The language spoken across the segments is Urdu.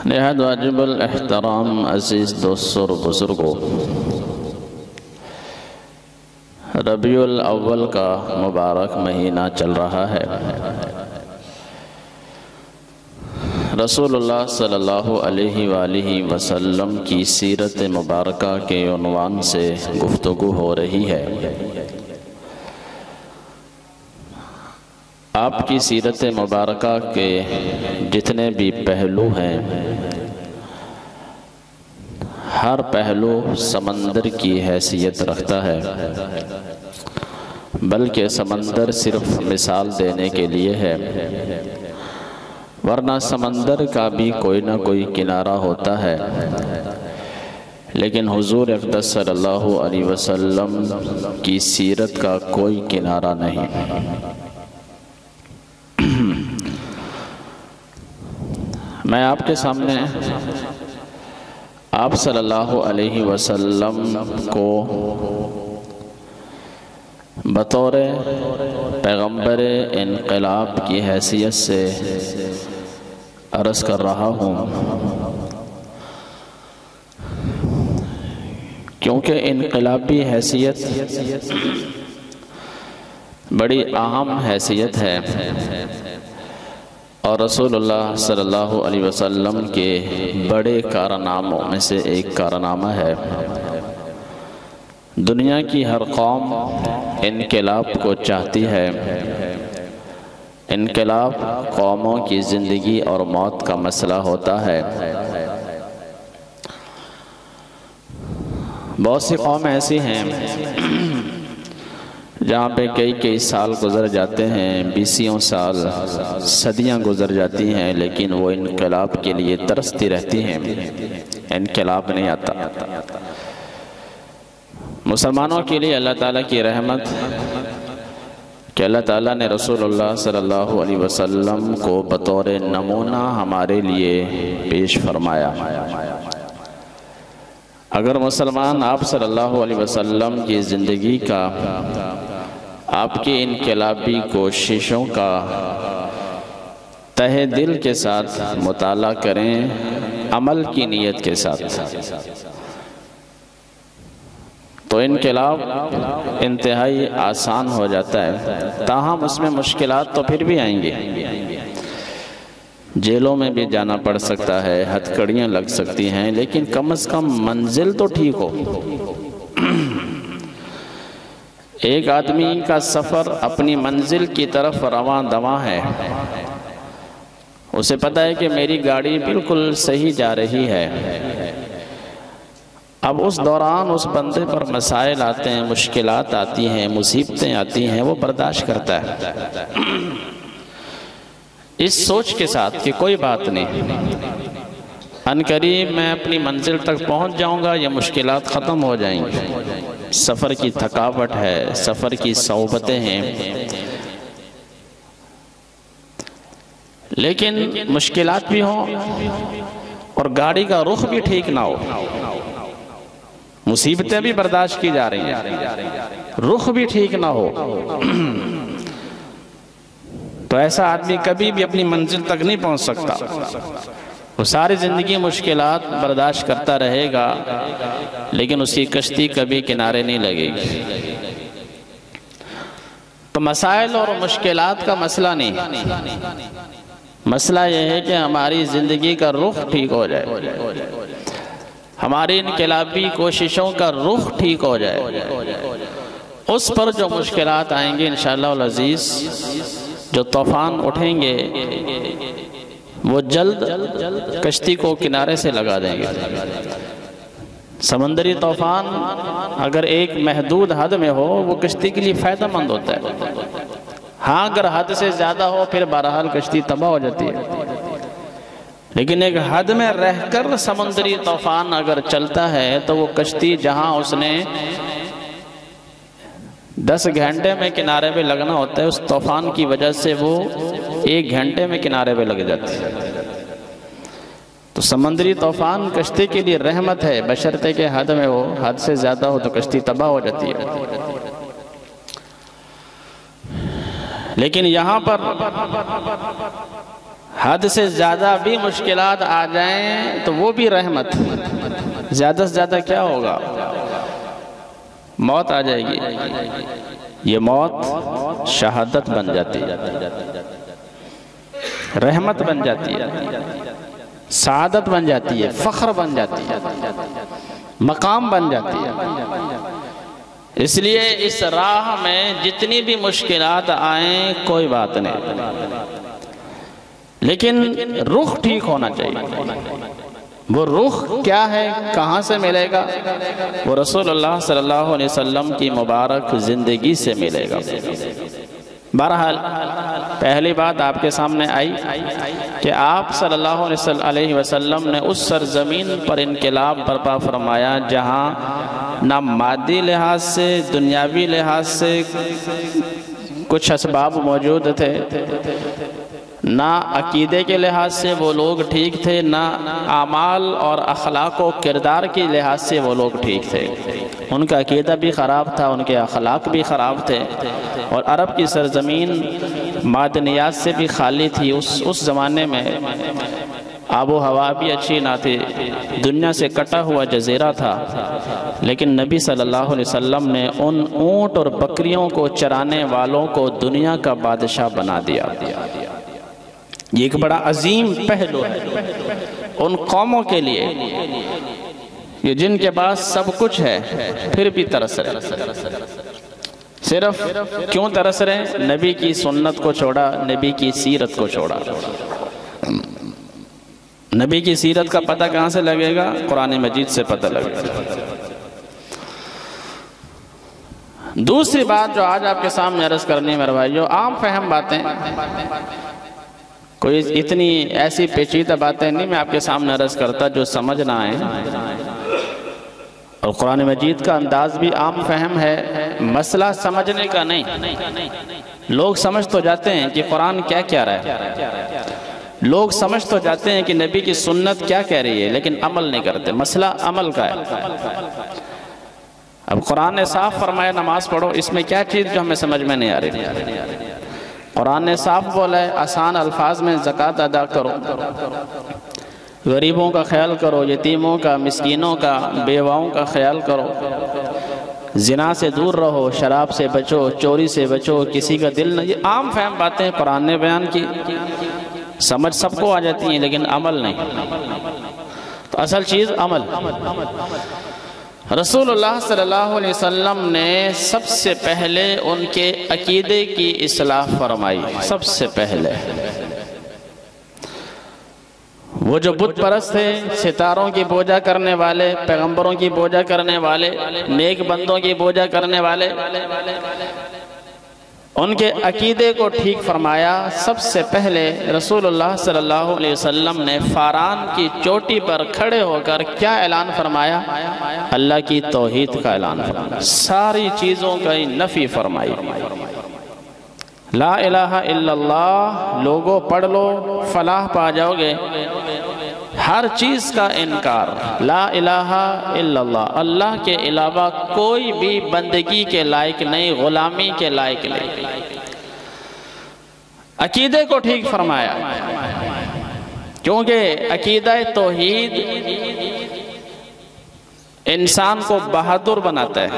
نہایت واجب الاحترام عزیز دوستوں اور بزرگوں، ربیع الاول کا مبارک مہینہ چل رہا ہے۔ رسول اللہ صلی اللہ علیہ وآلہ وسلم کی سیرت مبارکہ کے عنوان سے گفتگو ہو رہی ہے۔ آپ کی سیرت مبارکہ کے جتنے بھی پہلو ہیں، ہر پہلو سمندر کی حیثیت رکھتا ہے، بلکہ سمندر صرف مثال دینے کے لیے ہے، ورنہ سمندر کا بھی کوئی نہ کوئی کنارہ ہوتا ہے، لیکن حضور اقدس صلی اللہ علیہ وسلم کی سیرت کا کوئی کنارہ نہیں۔ میں آپ کے سامنے آپ صلی اللہ علیہ وسلم کو بطور پیغمبر انقلاب کی حیثیت سے عرض کر رہا ہوں، کیونکہ انقلابی حیثیت بڑی اہم حیثیت ہے، اور رسول اللہ صلی اللہ علیہ وسلم کے بڑے کارناموں میں سے ایک کارنامہ ہے۔ دنیا کی ہر قوم انقلاب کو چاہتی ہے۔ انقلاب قوموں کی زندگی اور موت کا مسئلہ ہوتا ہے۔ بہت سی قومیں ایسی ہیں جہاں پہ کئی سال گزر جاتے ہیں، بیسیوں سال، صدیاں گزر جاتی ہیں، لیکن وہ انقلاب کے لیے ترستی رہتی ہیں، انقلاب نہیں آتا۔ مسلمانوں کے لیے اللہ تعالیٰ کی رحمت کہ اللہ تعالیٰ نے رسول اللہ صلی اللہ علیہ وسلم کو بطور نمونہ ہمارے لیے پیش فرمایا۔ اگر مسلمان آپ صلی اللہ علیہ وسلم کی زندگی کا، آپ کی انقلابی کوششوں کا تہہ دل کے ساتھ مطالعہ کریں، عمل کی نیت کے ساتھ، تو انقلاب انتہائی آسان ہو جاتا ہے۔ تاہم اس میں مشکلات تو پھر بھی آئیں گے، جیلوں میں بھی جانا پڑ سکتا ہے، ہتھکڑیاں لگ سکتی ہیں، لیکن کم از کم منزل تو ٹھیک ہو۔ ایک آدمی کا سفر اپنی منزل کی طرف رواں دواں ہے، اسے پتہ ہے کہ میری گاڑی بالکل صحیح جا رہی ہے۔ اب اس دوران اس بندے پر مسائل آتے ہیں، مشکلات آتی ہیں، مصیبتیں آتی ہیں، وہ برداشت کرتا ہے اس سوچ کے ساتھ کہ کوئی بات نہیں، عنقریب میں اپنی منزل تک پہنچ جاؤں گا، یہ مشکلات ختم ہو جائیں گی۔ سفر کی تھکاوٹ ہے، سفر کی صعوبتیں ہیں، لیکن مشکلات بھی ہوں اور گاڑی کا رخ بھی ٹھیک نہ ہو، مصیبتیں بھی برداشت کی جا رہی ہیں، رخ بھی ٹھیک نہ ہو، تو ایسا آدمی کبھی بھی اپنی منزل تک نہیں پہنچ سکتا۔ وہ ساری زندگی مشکلات برداشت کرتا رہے گا، لیکن اس کی کشتی کبھی کنارے نہیں لگے گی۔ تو مسائل اور مشکلات کا مسئلہ نہیں، مسئلہ یہ ہے کہ ہماری زندگی کا رخ ٹھیک ہو جائے، ہماری انقلابی کوششوں کا رخ ٹھیک ہو جائے۔ اس پر جو مشکلات آئیں گے انشاءاللہ العزیز، جو طوفان اٹھیں گے، وہ جلد کشتی کو کنارے سے لگا دیں گے۔ سمندری طوفان اگر ایک محدود حد میں ہو، وہ کشتی کے لیے فائدہ مند ہوتا ہے۔ ہاں اگر حد سے زیادہ ہو، پھر بہرحال کشتی تباہ ہو جاتی ہے، لیکن ایک حد میں رہ کر سمندری طوفان اگر چلتا ہے تو وہ کشتی جہاں اس نے 10 گھنٹے میں کنارے پہ لگنا ہوتا ہے، اس طوفان کی وجہ سے وہ 1 گھنٹے میں کنارے پہ لگ جاتی ہے۔ تو سمندری طوفان کشتی کے لیے رحمت ہے، بشرطے کہ حد میں ہو، حد سے زیادہ ہو تو کشتی تباہ ہو جاتی ہے۔ لیکن یہاں پر حد سے زیادہ بھی مشکلات آ جائیں تو وہ بھی رحمت. زیادہ سے زیادہ کیا ہوگا؟ موت آ جائے گی. یہ موت شہادت بن جاتی ہے، رحمت بن جاتی ہے، سعادت بن جاتی ہے، فخر بن جاتی ہے، مقام بن جاتی ہے. اس لیے اس راہ میں جتنی بھی مشکلات آئیں کوئی بات نہیں، لیکن رخ ٹھیک ہونا چاہیے. وہ رخ کیا ہے، کہاں سے ملے گا؟ وہ رسول اللہ صلی اللہ علیہ وسلم کی مبارک زندگی سے ملے گا. بہرحال پہلی بات آپ کے سامنے آئی کہ آپ صلی اللہ علیہ وسلم نے اس سرزمین پر انقلاب برپا فرمایا جہاں نہ مادی لحاظ سے، دنیاوی لحاظ سے کچھ اسباب موجود تھے، نہ عقیدے کے لحاظ سے وہ لوگ ٹھیک تھے، نہ اعمال اور اخلاق و کردار کے لحاظ سے وہ لوگ ٹھیک تھے. ان کا عقیدہ بھی خراب تھا، ان کے اخلاق بھی خراب تھے، اور عرب کی سرزمین معدنیات سے بھی خالی تھی. اس زمانے میں آب و ہوا بھی اچھی نہ تھی، دنیا سے کٹا ہوا جزیرہ تھا. لیکن نبی صلی اللہ علیہ وسلم نے ان اونٹ اور بکریوں کو چرانے والوں کو دنیا کا بادشاہ بنا دیا. یہ ایک بڑا عظیم پہلو ہے ان قوموں کے لیے یہ جن کے پاس سب کچھ ہے پھر بھی ترس رہے. صرف کیوں ترس رہے؟ نبی کی سنت کو چھوڑا، نبی کی سیرت کو چھوڑا. نبی کی سیرت کا پتہ کہاں سے لگے گا؟ قرآن مجید سے پتہ لگے گا. دوسری بات جو آج آپ کے سامنے عرض کرنی ہے میرے بھائیو، عام فہم باتیں، کوئی اتنی ایسی پیچیدہ باتیں نہیں میں آپ کے سامنے عرض کرتا جو سمجھ نہ آئیں. اور قرآن مجید کا انداز بھی عام فہم ہے، مسئلہ سمجھنے کا نہیں. لوگ سمجھ تو جاتے ہیں کہ قرآن کیا کہہ رہا ہے، لوگ سمجھ تو جاتے ہیں کہ نبی کی سنت کیا کہہ رہی ہے، لیکن عمل نہیں کرتے. مسئلہ عمل کا ہے. اب قرآن نے صاف فرمایا نماز پڑھو، اس میں کیا چیز جو ہمیں سمجھ میں نہیں آ رہی؟ قرآن نے صاف بولا ہے آسان الفاظ میں زکوٰۃ ادا کرو، غریبوں کا خیال کرو، یتیموں کا، مسکینوں کا، بیواؤں کا خیال کرو، زنا سے دور رہو، شراب سے بچو، چوری سے بچو، کسی کا دل نہ. یہ عام فہم باتیں قرآن نے بیان کی، سمجھ سب کو آ جاتی ہیں لیکن عمل نہیں. تو اصل چیز عمل. رسول اللہ صلی اللہ علیہ وسلم نے سب سے پہلے ان کے عقیدے کی اصلاح فرمائی. سب سے پہلے وہ جو بت پرست تھے، ستاروں کی پوجا کرنے والے، پیغمبروں کی پوجا کرنے والے، نیک بندوں کی پوجا کرنے والے، ان کے عقیدے کو ٹھیک فرمایا. سب سے پہلے رسول اللہ صلی اللہ علیہ وسلم نے فاران کی چوٹی پر کھڑے ہو کر کیا اعلان فرمایا؟ اللہ کی توحید کا اعلان فرمایا. ساری چیزوں کا نفی فرمائی. لا الہ الا اللہ لوگوں پڑھ لو فلاح پا جاؤ گے. ہر چیز کا انکار. لا الہ الا اللہ، اللہ کے علاوہ کوئی بھی بندگی کے لائق نہیں، غلامی کے لائق نہیں. عقیدے کو ٹھیک فرمایا، کیونکہ عقیدہ توحید انسان کو بہادر بناتا ہے.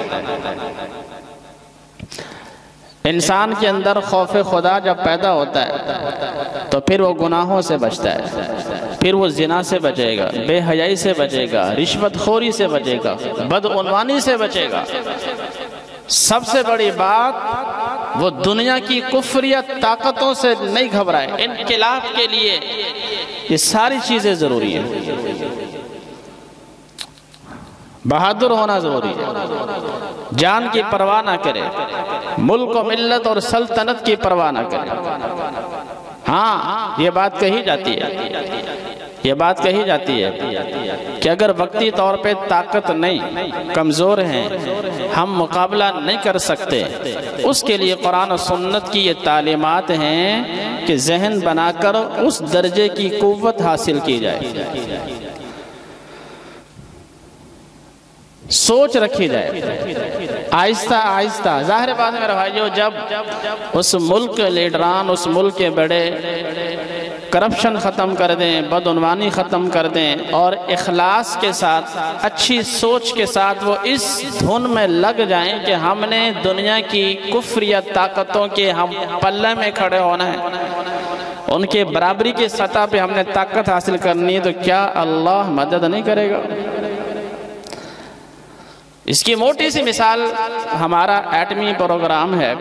انسان کے اندر خوف خدا جب پیدا ہوتا ہے تو پھر وہ گناہوں سے بچتا ہے، پھر وہ زنا سے بچے گا، بے حیائی سے بچے گا، رشوت خوری سے بچے گا، بدعنوانی سے بچے گا. سب سے بڑی بات وہ دنیا کی کفریت طاقتوں سے نہیں گھبرائے. انقلاب کے لیے یہ ساری چیزیں ضروری ہیں. بہادر ہونا ضروری ہے، جان کی پرواہ نہ کرے، ملک و ملت اور سلطنت کی پرواہ نہ کرے. ہاں یہ بات کہی جاتی ہے کہ اگر وقتی طور پہ طاقت نہیں، کمزور ہیں، ہم مقابلہ نہیں کر سکتے، اس کے لیے قرآن و سنت کی یہ تعلیمات ہیں کہ ذہن بنا کر اس درجے کی قوت حاصل کی جائے، سوچ رکھی جائے آہستہ آہستہ. ظاہر بات ہے میرے بھائیو، جب اس ملک کے لیڈران، اس ملک کے بڑے کرپشن ختم کر دیں، بدعنوانی ختم کر دیں، اور اخلاص کے ساتھ، اچھی سوچ کے ساتھ وہ اس دھن میں لگ جائیں کہ ہم نے دنیا کی کفریت طاقتوں کے ہم پلے میں کھڑے ہونا ہے، ان کے برابری کی سطح پہ ہم نے طاقت حاصل کرنی ہے، تو کیا اللہ مدد نہیں کرے گا؟ اس کی موٹی سی مثال ہمارا ایٹمی پروگرام ہے۔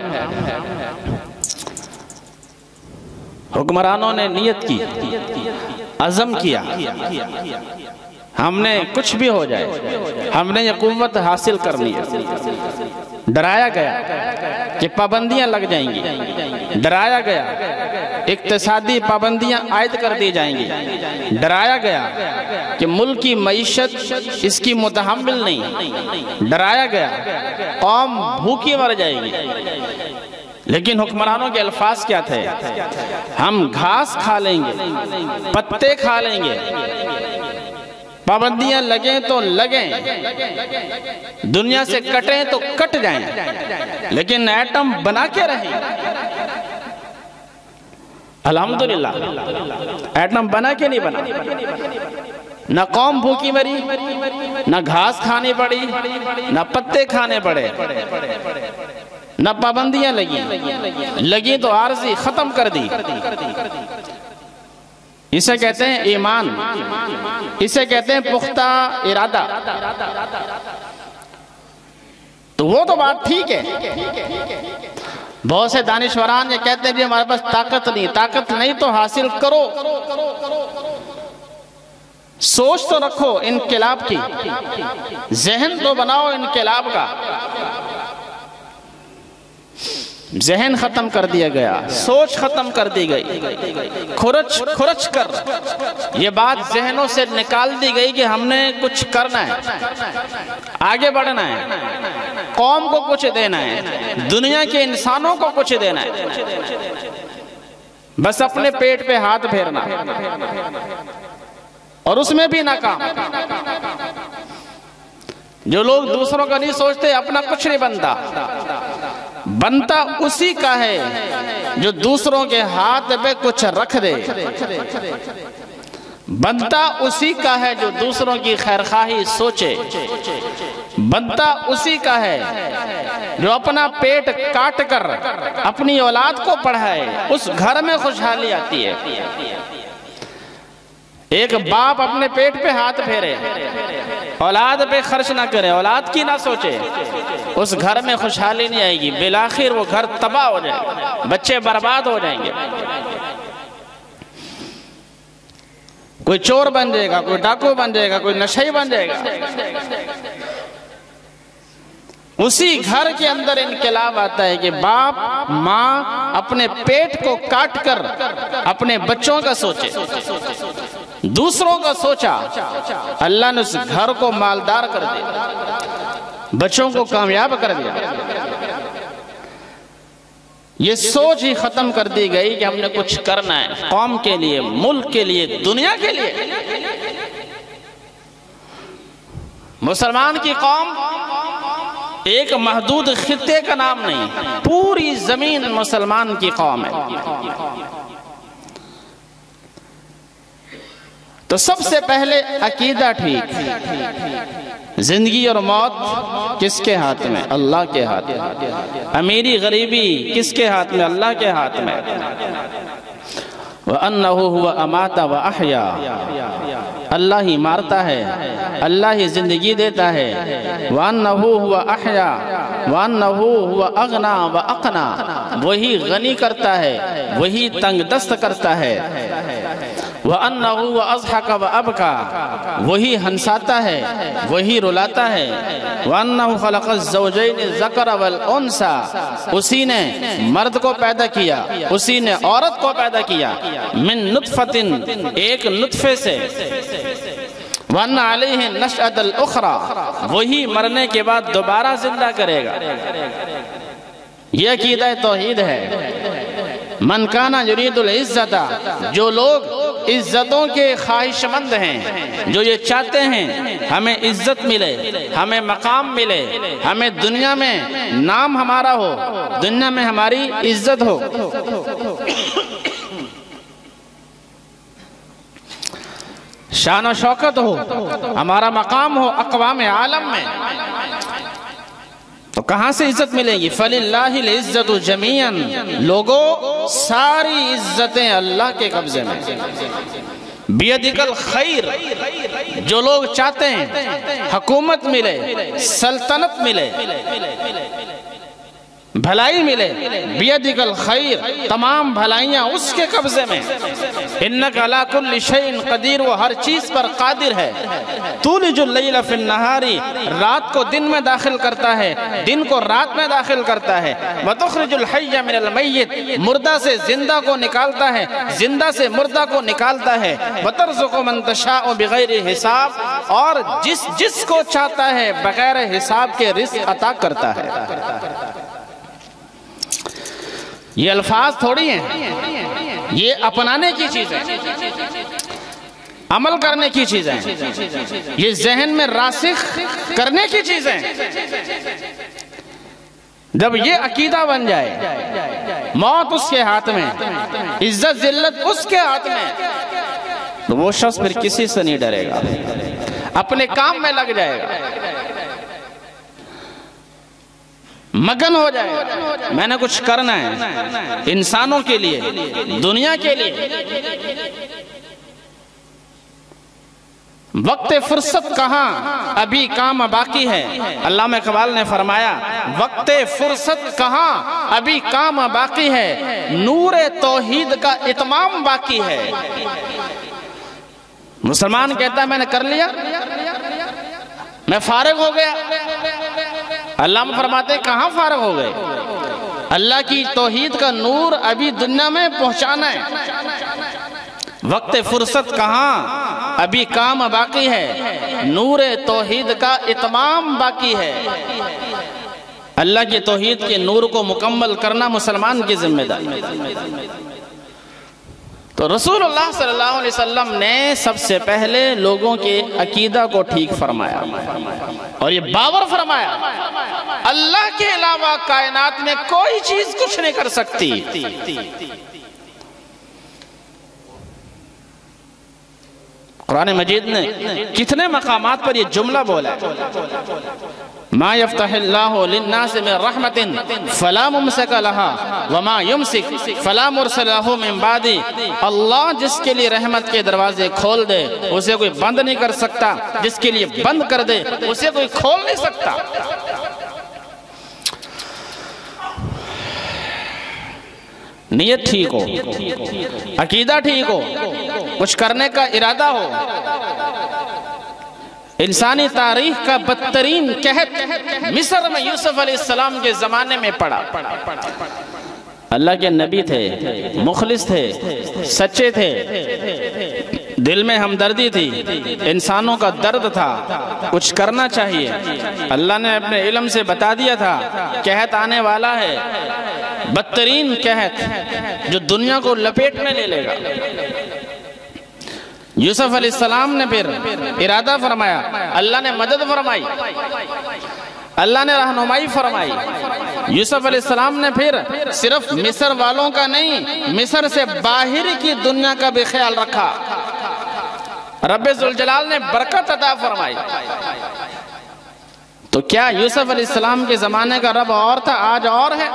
حکمرانوں نے نیت کی، عزم کیا، ہم نے کچھ بھی ہو جائے ہم نے یہ قوت حاصل کرنی ہے۔ ڈرایا گیا کہ پابندیاں لگ جائیں گی، ڈرایا گیا اقتصادی پابندیاں عائد کر دی جائیں گی، ڈرایا گیا کہ ملک کی معیشت اس کی متحمل نہیں، ڈرایا گیا قوم بھوکی مر جائے گی، لیکن حکمرانوں کے الفاظ کیا تھے؟ ہم گھاس کھا لیں گے، پتے کھا لیں گے، پابندیاں لگیں تو لگیں، دنیا سے کٹیں تو کٹ جائیں، لیکن ایٹم بنا کے رہیں۔ الحمدللہ ایٹم بنا کے نہیں بنا، نہ قوم بھوکی مری، نہ گھاس کھانی پڑی، نہ پتے کھانے پڑے، نہ پابندیاں لگیں تو عارضی ختم کر دی۔ اسے کہتے ہیں ایمان، اسے کہتے ہیں پختہ ارادہ۔ تو وہ تو بات ٹھیک ہے، بہت سے دانشوران یہ کہتے ہیں کہ ہمارے پاس طاقت نہیں تو حاصل کرو، سوچ تو رکھو انقلاب کی، ذہن تو بناؤ انقلاب کا۔ ذہن ختم کر دیا گیا، سوچ ختم کر دی گئی، کھرچ کر یہ بات ذہنوں سے نکال دی گئی کہ ہم نے کچھ کرنا ہے، آگے بڑھنا ہے، قوم کو کچھ دینا ہے، دنیا کے انسانوں کو کچھ دینا ہے، بس اپنے پیٹ پہ ہاتھ پھیرنا، اور اس میں بھی ناکام۔ جو لوگ دوسروں کا نہیں سوچتے، اپنا کچھ نہیں بنتا اسی کا ہے جو دوسروں کے ہاتھ پہ کچھ رکھ دے، بنتا اسی کا ہے جو دوسروں کی خیرخواہی سوچے، بنتا اسی کا ہے جو اپنا پیٹ کاٹ کر اپنی اولاد کو پڑھائے، اس گھر میں خوشحالی آتی ہے۔ ایک باپ اپنے پیٹ پہ ہاتھ پھیرے، اولاد پہ خرچ نہ کرے، اولاد کی نہ سوچے، اس گھر میں خوشحالی نہیں آئے گی، بالآخر وہ گھر تباہ ہو جائے گا، بچے برباد ہو جائیں گے، کوئی چور بن جائے گا، کوئی ڈاکو بن جائے گا، کوئی نشئی بن جائے گا۔ اسی گھر کے اندر انقلاب آتا ہے کہ باپ ماں اپنے پیٹ کو کاٹ کر اپنے بچوں کا سوچے، دوسروں کا سوچا، اللہ نے اس گھر کو مالدار کر دیا، بچوں کو کامیاب کر دیا۔ یہ سوچ ہی ختم کر دی گئی کہ ہم نے کچھ کرنا ہے قوم کے لیے، ملک کے لیے، دنیا کے لیے۔ مسلمان کی قوم ایک محدود خطے کا نام نہیں، پوری زمین مسلمان کی قوم ہے۔ تو سب سے پہلے عقیدہ ٹھیک، زندگی اور موت کس کے ہاتھ میں؟ اللہ کے ہاتھ میں۔ امیری غریبی کس کے ہاتھ میں؟ اللہ کے ہاتھ میں۔ وَأَنَّهُ هُوَ أَمَاتَ وَأَحْيَا، اللہ ہی مارتا ہے، اللہ ہی زندگی دیتا ہے۔ وَأَنَّهُ هُوَ أَحْيَا وَأَنَّهُ هُوَ أَغْنَى وَأَقْنَى، وہی غنی کرتا ہے، وہی تنگ دست کرتا ہے۔ وَأَنَّهُ وَأَضْحَكَ وَأَبْكَى، وہی ہنساتا ہے، وہی رلاتا ہے۔ وَأَنَّهُ خَلَقَ الزَّوْجَيْنِ الذَّكَرَ وَالْأُنثَى، اسی نے مرد کو پیدا کیا، اسی نے عورت کو پیدا کیا، من نطفة، ایک نطفے سے۔ وَأَنَّ عَلَيْهِ النَّشْأَةَ الْأُخْرَى، وہی مرنے کے بعد دوبارہ زندہ کرے گا۔ یہ عقیدہ توحید ہے۔ من کان یرید العزت، جو لوگ عزتوں کے خواہش مند ہیں، جو یہ چاہتے ہیں ہمیں عزت ملے، ہمیں مقام ملے، ہمیں دنیا میں نام ہمارا ہو، دنیا میں ہماری عزت ہو، شان و شوکت ہو، ہمارا مقام ہو اقوام عالم میں، تو کہاں سے عزت ملے گی؟ فَلِلَّهِ الْعِزَّةُ جَمِيعًا، لوگوں ساری عزتیں اللہ کے قبضے میں۔ بِيَدِكَ الْخَيْرِ، جو لوگ چاہتے ہیں حکومت ملے، سلطنت ملے، بھلائی ملے، بِيَدِكَ الْخَيْرِ، تمام بھلائیاں اس کے قبضے میں۔ إِنَّكَ عَلَىٰ كُلِّ شَيْءٍ قَدِيرٌ، وہ ہر چیز پر قادر ہے۔ تُولِجُ اللَّيْلَ فِي النَّهَارِ، رات کو دن میں داخل کرتا ہے، دن کو رات میں داخل کرتا ہے۔ وَتُخْرِجُ الْحَيَّ مِنَ الْمَيِّتِ، مردہ سے زندہ کو نکالتا ہے، زندہ سے مردہ کو نکالتا ہے۔ وَتَرْزُقُ مَن تَشَاءُ بِغَيْرِ حساب، اور جس کو چاہتا ہے بغیر حساب کے رزق عطا کرتا ہے۔ یہ الفاظ تھوڑی ہیں، یہ اپنانے کی چیز ہے، عمل کرنے کی چیز ہے، یہ ذہن میں راسخ کرنے کی چیز ہے۔ جب یہ عقیدہ بن جائے، موت اس کے ہاتھ میں، عزت ذلت اس کے ہاتھ میں، تو وہ شخص پھر کسی سے نہیں ڈرے گا، اپنے کام میں لگ جائے گا، مگن ہو جائے گا، میں نے کچھ کرنا ہے انسانوں کے لیے، دنیا کے لیے۔ وقت فرصت کہاں، ابھی کام باقی ہے۔ علامہ اقبال نے فرمایا، وقت فرصت کہاں، ابھی کام باقی ہے، نور توحید کا اتمام باقی ہے۔ مسلمان کہتا ہے میں نے کر لیا، میں فارغ ہو گیا۔ علامہ فرماتے ہیں کہاں فارغ ہو گئے؟ اللہ کی توحید کا نور ابھی دنیا میں پہنچانا ہے۔ وقت فرصت کہاں، ابھی کام باقی ہے، نور توحید کا اتمام باقی ہے۔ اللہ کی توحید کے نور کو مکمل کرنا مسلمان کی ذمہ داری۔ تو رسول اللہ صلی اللہ علیہ وسلم نے سب سے پہلے لوگوں کے عقیدہ کو ٹھیک فرمایا، اور یہ باور فرمایا اللہ کے علاوہ کائنات میں کوئی چیز کچھ نہیں کر سکتی۔ قرآن مجید نے کتنے مقامات پر یہ جملہ بولا ہے، ما یفتح اللہ للناس من رحمت فلا ممسک لہا وما یمسک فلا مرسل لہ من بعد۔ اللہ جس کے لیے رحمت کے دروازے کھول دے اسے کوئی بند نہیں کر سکتا، جس کے لیے بند کر دے اسے کوئی کھول نہیں سکتا۔ نیت ٹھیک ہو، عقیدہ ٹھیک ہو، کچھ کرنے کا ارادہ ہو۔ انسانی تاریخ کا بدترین قحط مصر میں یوسف علیہ السلام کے زمانے میں پڑا۔ اللہ کے نبی تھے، مخلص تھے، سچے تھے، دل میں ہمدردی تھی، انسانوں کا درد تھا، کچھ کرنا چاہیے۔ اللہ نے اپنے علم سے بتا دیا تھا قحط آنے والا ہے، بدترین قحط جو دنیا کو لپیٹ میں لے لے گا۔ یوسف علیہ السلام نے پھر ارادہ فرمایا، اللہ نے مدد فرمائی، اللہ نے رہنمائی فرمائی۔ یوسف علیہ السلام نے پھر صرف مصر والوں کا نہیں، مصر سے باہر کی دنیا کا بھی خیال رکھا۔ رب ذوالجلال نے برکت عطا فرمائی۔ تو کیا یوسف علیہ السلام کے زمانے کا رب اور تھا، آج اور ہے؟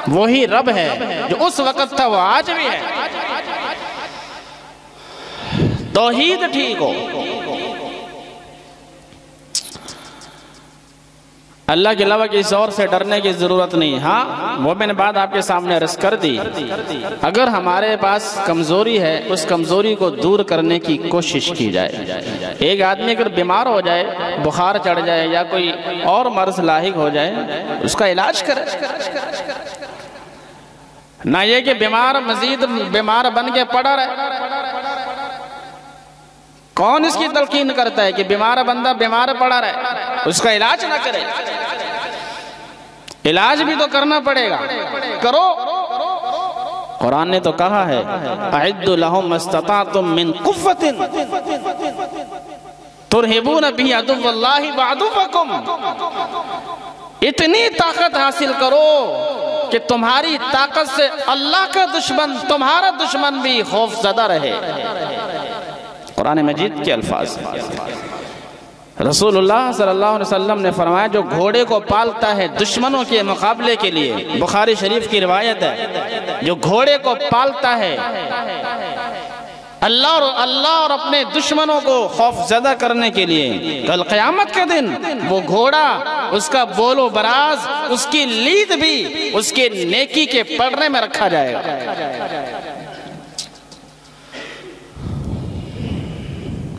وہی رب ہے جو اس وقت تھا، وہ آج بھی ہے۔ توحید ٹھیک ہو، اللہ کے علاوہ کسی اور سے ڈرنے کی ضرورت نہیں۔ ہاں وہ میں نے بات آپ کے سامنے عرض کر دی، اگر ہمارے پاس کمزوری ہے اس کمزوری کو دور کرنے کی کوشش کی جائے۔ ایک آدمی اگر بیمار ہو جائے، بخار چڑھ جائے یا کوئی اور مرض لاحق ہو جائے، اس کا علاج کرے، نہ یہ کہ بیمار مزید بیمار بن کے پڑا رہے۔ کون اس کی تلقین کرتا ہے کہ بیمار بندہ بیمار پڑا رہے، اس کا علاج نہ کرے؟ علاج بھی تو کرنا پڑے گا، کرو۔ قرآن نے تو کہا ہے اعدوا لهم ما استطعتم من قوة ترہبون به عدو اللہ وعدوکم، اتنی طاقت حاصل کرو کہ تمہاری طاقت سے اللہ کا دشمن، تمہارا دشمن بھی خوف زدہ رہے۔ قرآن مجید کے الفاظ ہیں۔ رسول اللہ صلی اللہ علیہ وسلم نے فرمایا جو گھوڑے کو پالتا ہے دشمنوں کے مقابلے کے لیے، بخاری شریف کی روایت ہے، جو گھوڑے کو پالتا ہے اللہ اور اپنے دشمنوں کو خوف زدہ کرنے کے لیے، کل قیامت کے دن وہ گھوڑا، اس کا بول و براز، اس کی لید بھی اس کے نیکی کے پڑھنے میں رکھا جائے گا۔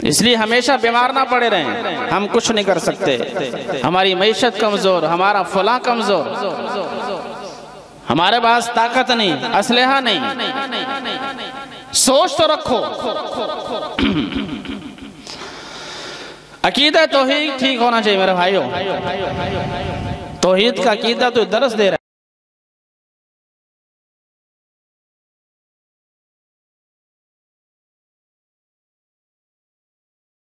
اس لیے ہمیشہ بیمار نہ پڑے رہیں، ہم کچھ نہیں کر سکتے، ہماری معیشت کمزور، ہمارا فلاں کمزور، ہمارے پاس طاقت نہیں، اسلحہ نہیں، سوچ تو رکھو۔ عقیدہ توحید ٹھیک ہونا چاہیے میرے بھائیوں، توحید کا عقیدہ تو درس دے رہا ہے۔